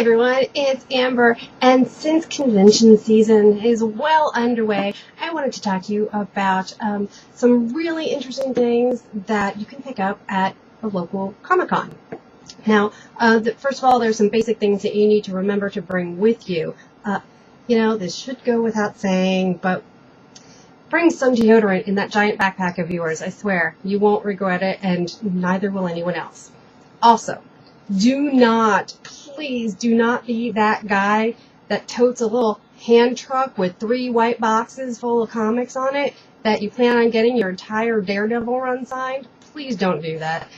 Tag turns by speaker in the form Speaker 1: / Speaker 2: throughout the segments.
Speaker 1: everyone, it's Amber, and since convention season is well underway, I wanted to talk to you about some really interesting things that you can pick up at a local Comic-Con. Now, first of all, there's some basic things that you need to remember to bring with you. This should go without saying, but bring some deodorant in that giant backpack of yours. I swear, you won't regret it, and neither will anyone else. Also, please do not be that guy that totes a little hand truck with 3 white boxes full of comics on it that you plan on getting your entire Daredevil run signed. Please don't do that.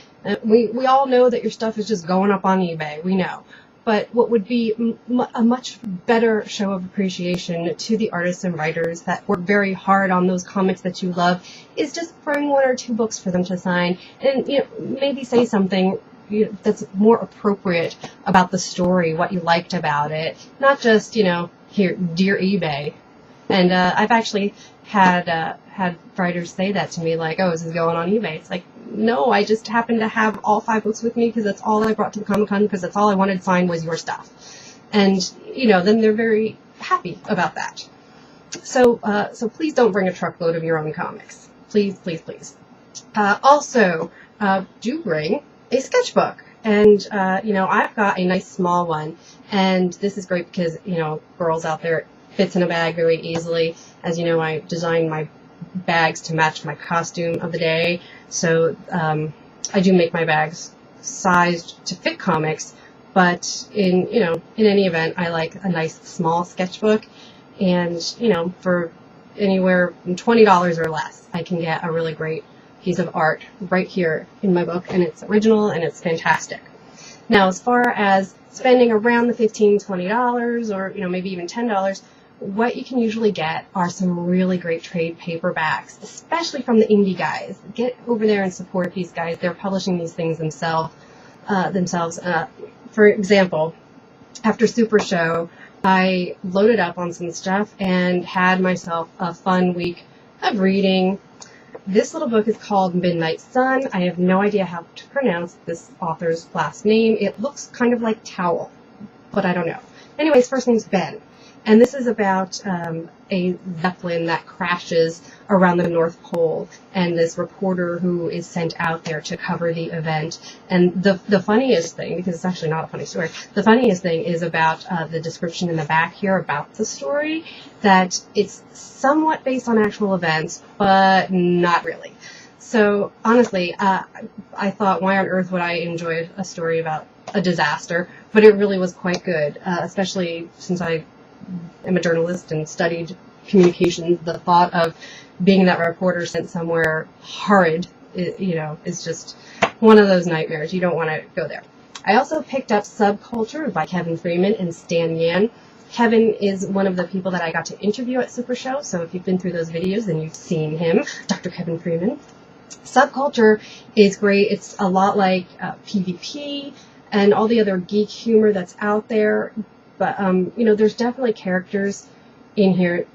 Speaker 1: We all know that your stuff is just going up on eBay. We know. But what would be a much better show of appreciation to the artists and writers that work very hard on those comics that you love is just bring 1 or 2 books for them to sign and maybe say something that's more appropriate about the story, what you liked about it, not just here, dear eBay. And I've actually had writers say that to me, like, oh, is this going on eBay? It's like, no, I just happen to have all 5 books with me because that's all I brought to the Comic-Con because that's all I wanted signed was your stuff. And then they're very happy about that. So please don't bring a truckload of your own comics. Please, please, please. Also, do bring a sketchbook. And, I've got a nice small one. And this is great because, girls out there, it fits in a bag very easily. As you know, I designed my bags to match my costume of the day. So I do make my bags sized to fit comics. But in any event, I like a nice small sketchbook. And, for anywhere from $20 or less, I can get a really great piece of art right here in my book, and it's original and it's fantastic. Now, as far as spending around the $15, $20, or maybe even $10, what you can usually get are some really great trade paperbacks, especially from the indie guys. Get over there and support these guys. They're publishing these things themselves. For example, after Super Show, I loaded up on some stuff and had myself a fun week of reading. This little book is called Midnight Sun. I have no idea how to pronounce this author's last name. It looks kind of like Towel, but I don't know. Anyways, first name's Ben. And this is about a Zeppelin that crashes around the North Pole and this reporter who is sent out there to cover the event. And the funniest thing, because it's actually not a funny story, the funniest thing is about the description in the back here about the story, that it's somewhat based on actual events, but not really. So honestly, I thought, why on earth would I enjoy a story about a disaster? But it really was quite good, especially since I am a journalist and studied communications. The thought of being that reporter sent somewhere horrid, is just one of those nightmares. You don't want to go there. I also picked up Subculture by Kevin Freeman and Stan Yan. Kevin is one of the people that I got to interview at Super Show, so if you've been through those videos, then you've seen him, Dr. Kevin Freeman. Subculture is great. It's a lot like PvP and all the other geek humor that's out there. But, there's definitely characters in here,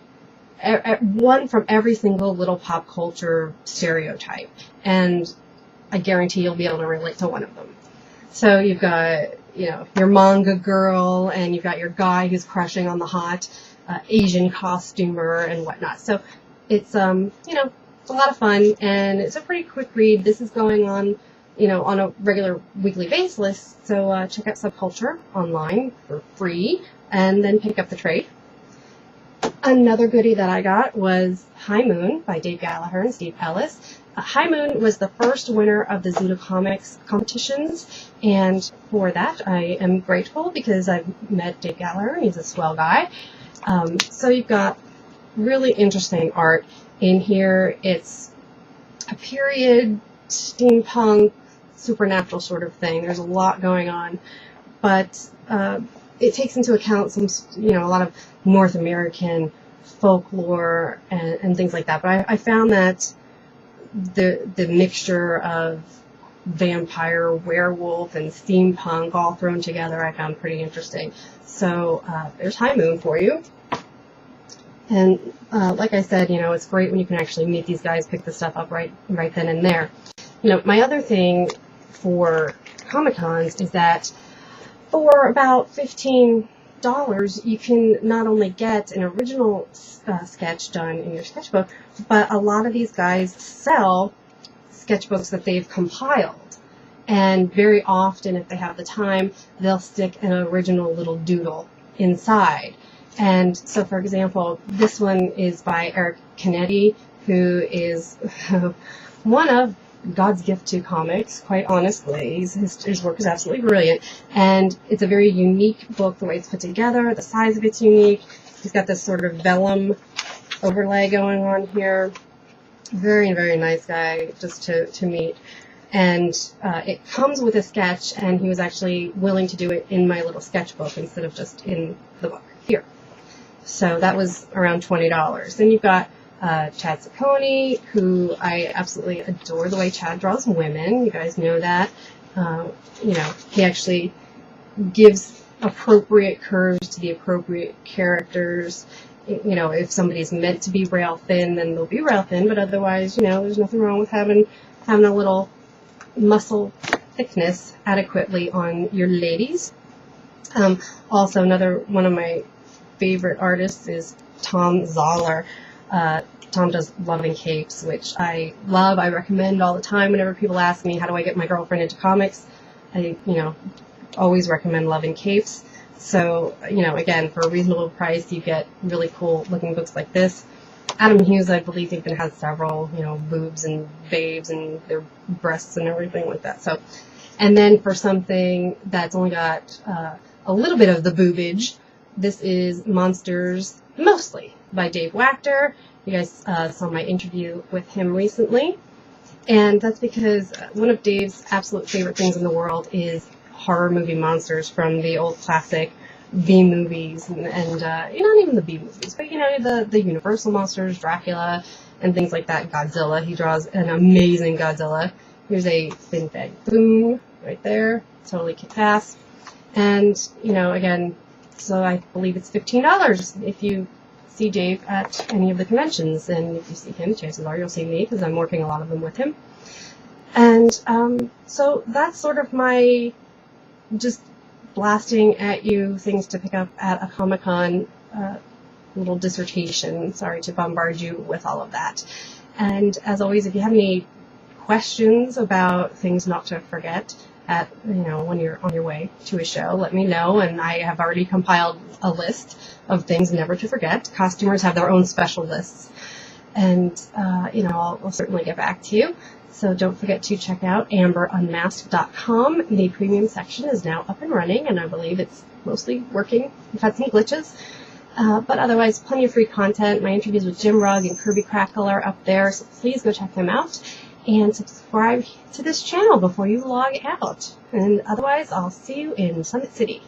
Speaker 1: one from every single little pop culture stereotype. And I guarantee you'll be able to relate to one of them. So you've got, your manga girl, and you've got your guy who's crushing on the hot Asian costumer and whatnot. So it's, it's a lot of fun, and it's a pretty quick read. This is going on on a regular weekly basis, so check out Subculture online for free, and then pick up the trade. Another goodie that I got was High Moon by Dave Gallagher and Steve Ellis. High Moon was the first winner of the Zuda Comics competitions, and for that I am grateful because I've met Dave Gallagher, and he's a swell guy. So you've got really interesting art in here. It's a period steampunk supernatural sort of thing. There's a lot going on, but it takes into account some, a lot of North American folklore and things like that. But I found that the mixture of vampire, werewolf, and steampunk all thrown together, I found pretty interesting. So there's High Moon for you. And like I said, it's great when you can actually meet these guys, pick the stuff up right then and there. My other thing for Comic-Cons is that For about $15, you can not only get an original sketch done in your sketchbook, but a lot of these guys sell sketchbooks that they've compiled. And very often, if they have the time, they'll stick an original little doodle inside. And so, for example, this one is by Eric Canetti, who is one of God's gift to comics, quite honestly. His work is absolutely brilliant. And it's a very unique book, the way it's put together. The size of it's unique. He's got this sort of vellum overlay going on here. Very, very nice guy just to meet. And it comes with a sketch, and he was actually willing to do it in my little sketchbook instead of just in the book here. So that was around $20. Then you've got Chad Saccone, who I absolutely adore the way Chad draws women. You guys know that. He actually gives appropriate curves to the appropriate characters. If somebody's meant to be rail thin, then they'll be rail thin, but otherwise, there's nothing wrong with having a little muscle thickness adequately on your ladies. Also, another one of my favorite artists is Tom Zoller. Tom does Loving Capes, which I love. I recommend all the time whenever people ask me, how do I get my girlfriend into comics? I, always recommend Loving Capes. So, again, for a reasonable price, you get really cool looking books like this. Adam Hughes, I believe, even has several, boobs and babes and their breasts and everything like that. So, and then for something that's only got a little bit of the boobage, this is Monsters Mostly by Dave Wachter. You guys saw my interview with him recently. And that's because one of Dave's absolute favorite things in the world is horror movie monsters from the old classic B movies and not even the B movies, but the Universal monsters, Dracula, and things like that. Godzilla, he draws an amazing Godzilla. Here's a thin bag boom right there, totally kick-ass. And again, so I believe it's $15 if you see Dave at any of the conventions, and if you see him, chances are you'll see me because I'm working a lot of them with him. And so that's sort of my just blasting at you things to pick up at a Comic-Con little dissertation. Sorry to bombard you with all of that. And as always, if you have any questions about things not to forget at when you're on your way to a show, let me know. And I have already compiled a list of things never to forget. Costumers have their own special lists, and I'll certainly get back to you. So don't forget to check out amberunmasked.com. The premium section is now up and running, and I believe it's mostly working. We've had some glitches, but otherwise plenty of free content. My interviews with Jim Rugg and Kirby Crackle are up there, so please go check them out. And subscribe to this channel before you log out. And otherwise, I'll see you in Summit City.